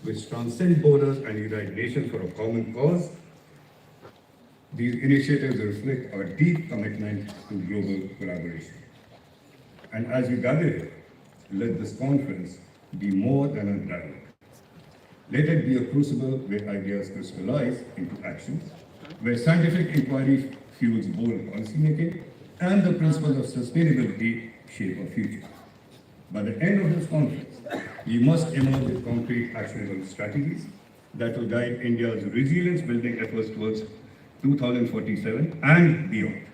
which transcend borders and unite nations for a common cause. These initiatives reflect our deep commitment to global collaboration. And as we gather here, let this conference be more than a dialogue. Let it be a crucible where ideas crystallize into actions, where scientific inquiry fuels bold policymaking, and the principles of sustainability shape our future. By the end of this conference, we must emerge with concrete actionable strategies that will guide India's resilience-building efforts towards 2047 and beyond.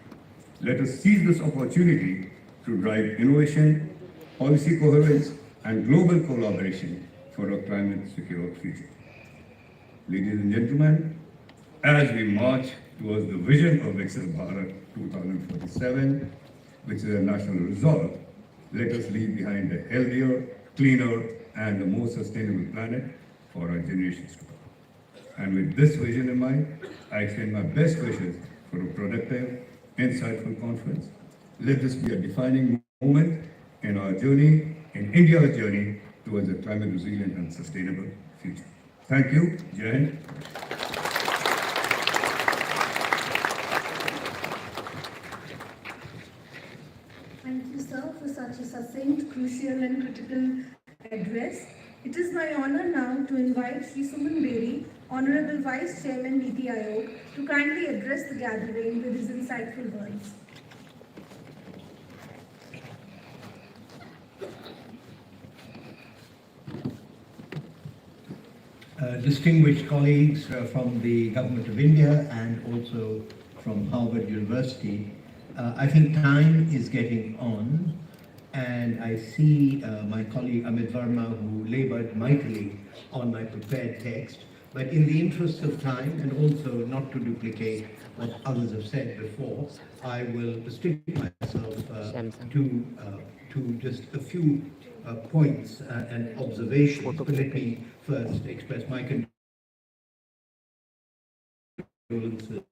Let us seize this opportunity to drive innovation, policy coherence, and global collaboration for a climate-secure future. Ladies and gentlemen, as we march towards the vision of Viksit Bharat 2047, which is a national resolve, let us leave behind a healthier, cleaner, and a more sustainable planet for our generations to come. And with this vision in mind, I extend my best wishes for a productive, insightful conference. Let this be a defining moment in our journey, in India's journey towards a climate resilient and sustainable future. Thank you. Jai Hind. Thank you, sir, for such a succinct, crucial and critical address. It is my honor now to invite Sri Suman Beri, Honorable Vice Chairman Niti Aayog, to kindly address the gathering with his insightful words. Distinguished colleagues from the Government of India and also from Harvard University, I think time is getting on, and I see my colleague Amit Verma, who labored mightily on my prepared text, but in the interest of time and also not to duplicate what others have said before, I will restrict myself to just a few points and observations. But let me first express my condolences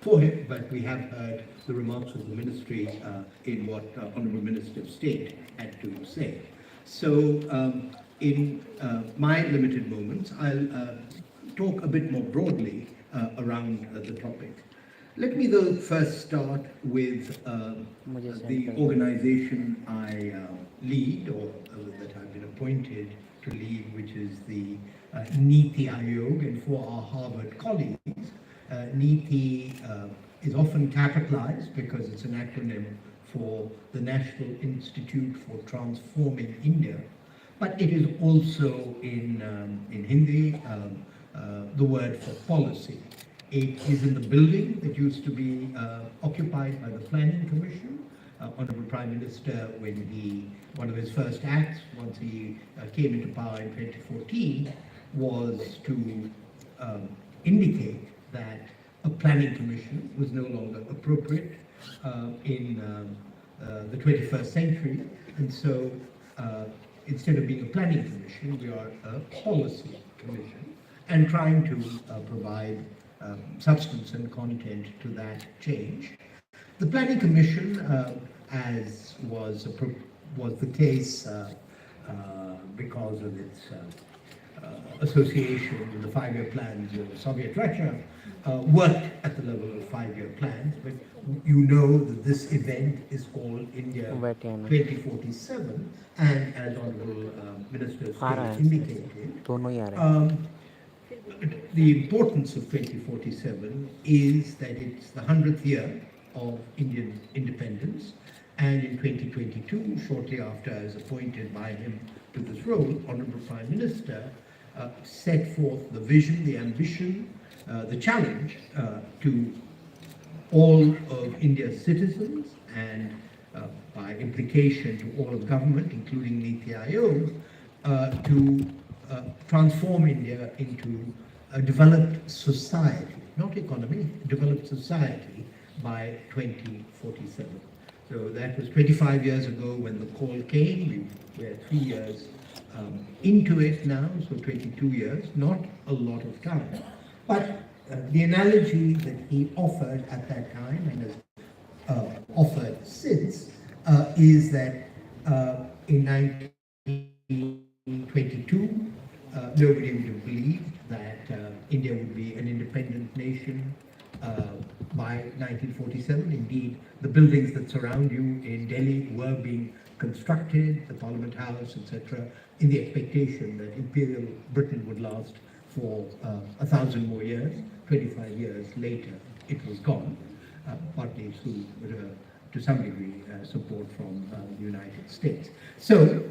for him, but we have heard the remarks of the ministry in what Honourable Minister of State had to say. So in my limited moments, I'll talk a bit more broadly around the topic. Let me though first start with the organization I lead, or that I've been appointed to lead, which is the Niti Aayog. And for our Harvard colleagues, Niti is often capitalized because it's an acronym for the National Institute for Transforming India, but it is also in Hindi the word for policy. It is in the building that used to be occupied by the Planning Commission. Honorable Prime Minister, one of his first acts once he came into power in 2014 was to indicate that a planning commission was no longer appropriate in the 21st century. And so instead of being a planning commission, we are a policy commission, and trying to provide substance and content to that change. The Planning Commission, as was the case because of its association with the 5-year plans of Soviet Russia, worked at the level of 5-year plans, but you know that this event is called India 2047, and as Honorable Minister of State indicated, the importance of 2047 is that it's the 100th year of Indian independence, and in 2022, shortly after I was appointed by him to this role, Honorable Prime Minister set forth the vision, the ambition, the challenge to all of India's citizens, and by implication to all of government, including Niti Aayog, to transform India into a developed society, not economy, developed society by 2047. So that was 25 years ago when the call came. We're 3 years into it now, so 22 years, not a lot of time. But the analogy that he offered at that time and has offered since is that in 1922, nobody would have believed that India would be an independent nation by 1947. Indeed, the buildings that surround you in Delhi were being constructed, the Parliament House, etc., in the expectation that Imperial Britain would last for 1,000 more years. 25 years later, it was gone, partly through, to some degree, support from the United States. So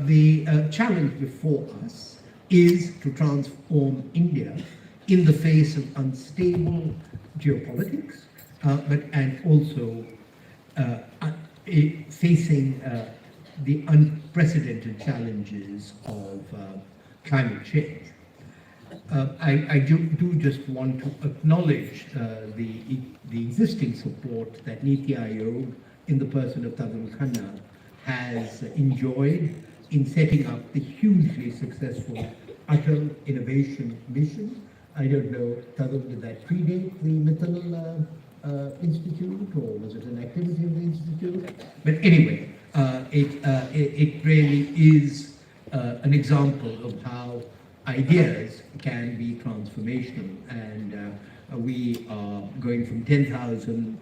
the challenge before us is to transform India in the face of unstable geopolitics, and also facing the unprecedented challenges of climate change. I do just want to acknowledge the existing support that Niti Aayog, in the person of Tadan Khanna, has enjoyed in setting up the hugely successful Atal Innovation Mission. I don't know, Tadan, did that predate the Mittal Institute, or was it an activity of the Institute? But anyway, it really is an example of how ideas can be transformational, and we are going from 10,000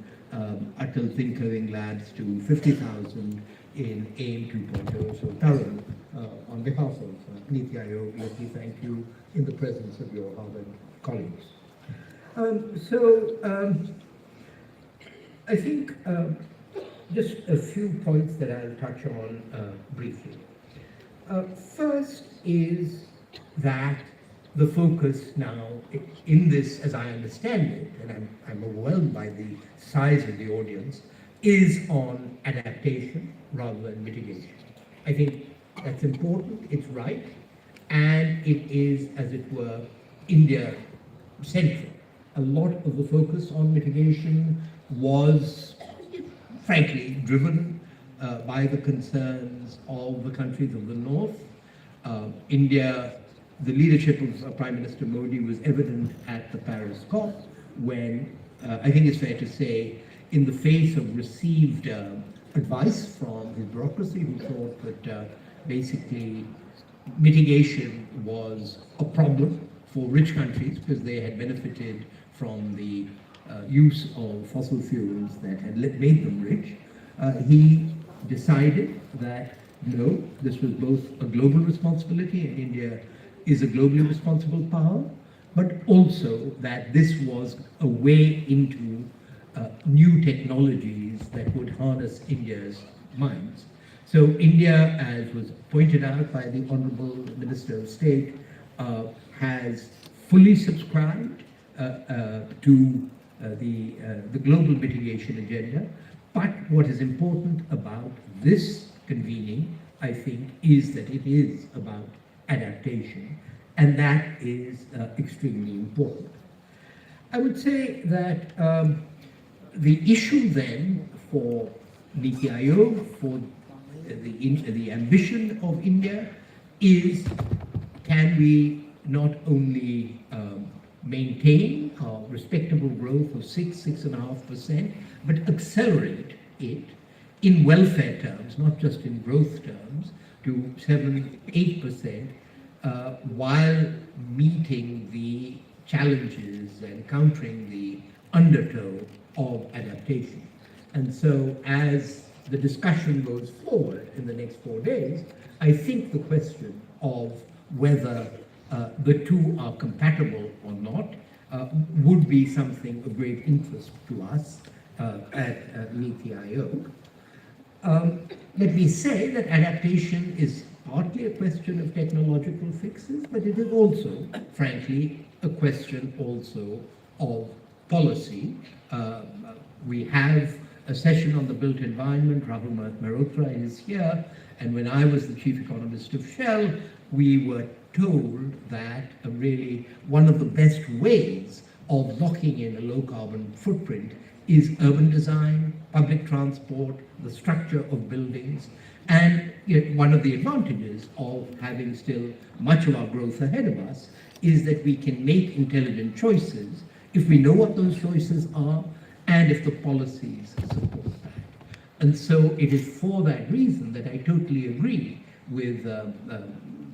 Atal Tinkering Labs to 50,000 in AIM 2.0. So Tarun, on behalf of Niti Aayog, let me thank you in the presence of your Harvard colleagues. I think just a few points that I'll touch on briefly. First is that the focus now in this, as I understand it, and I'm overwhelmed by the size of the audience, is on adaptation rather than mitigation. I think that's important, it's right, and it is, as it were, India-centric. A lot of the focus on mitigation was, frankly, driven by the concerns of the countries of the North. India, the leadership of Prime Minister Modi was evident at the Paris COP, when I think it's fair to say, in the face of received advice from his bureaucracy, who thought that basically mitigation was a problem for rich countries because they had benefited from the use of fossil fuels that had made them rich, he decided that no, this was both a global responsibility, and India is a globally responsible power, but also that this was a way into new technologies that would harness India's minds. So India, as was pointed out by the Honorable Minister of State, has fully subscribed to the global mitigation agenda. But what is important about this convening, I think, is that it is about adaptation, and that is extremely important. I would say that the issue then for Niti Aayog, for the ambition of India, is can we not only maintain our respectable growth of 6.5%, but accelerate it in welfare terms, not just in growth terms, to 7-8%, while meeting the challenges and countering the undertow of adaptation. And so as the discussion goes forward in the next 4 days, I think the question of whether the two are compatible or not would be something of great interest to us at Niti Aayog. Let me say that adaptation is partly a question of technological fixes, but it is also, frankly, a question also of policy. We have a session on the built environment. Rahul Mehrotra is here, and when I was the chief economist of Shell, we were told that really one of the best ways of locking in a low carbon footprint is urban design, public transport, the structure of buildings, and one of the advantages of having still much of our growth ahead of us is that we can make intelligent choices if we know what those choices are and if the policies support that. And so it is for that reason that I totally agree with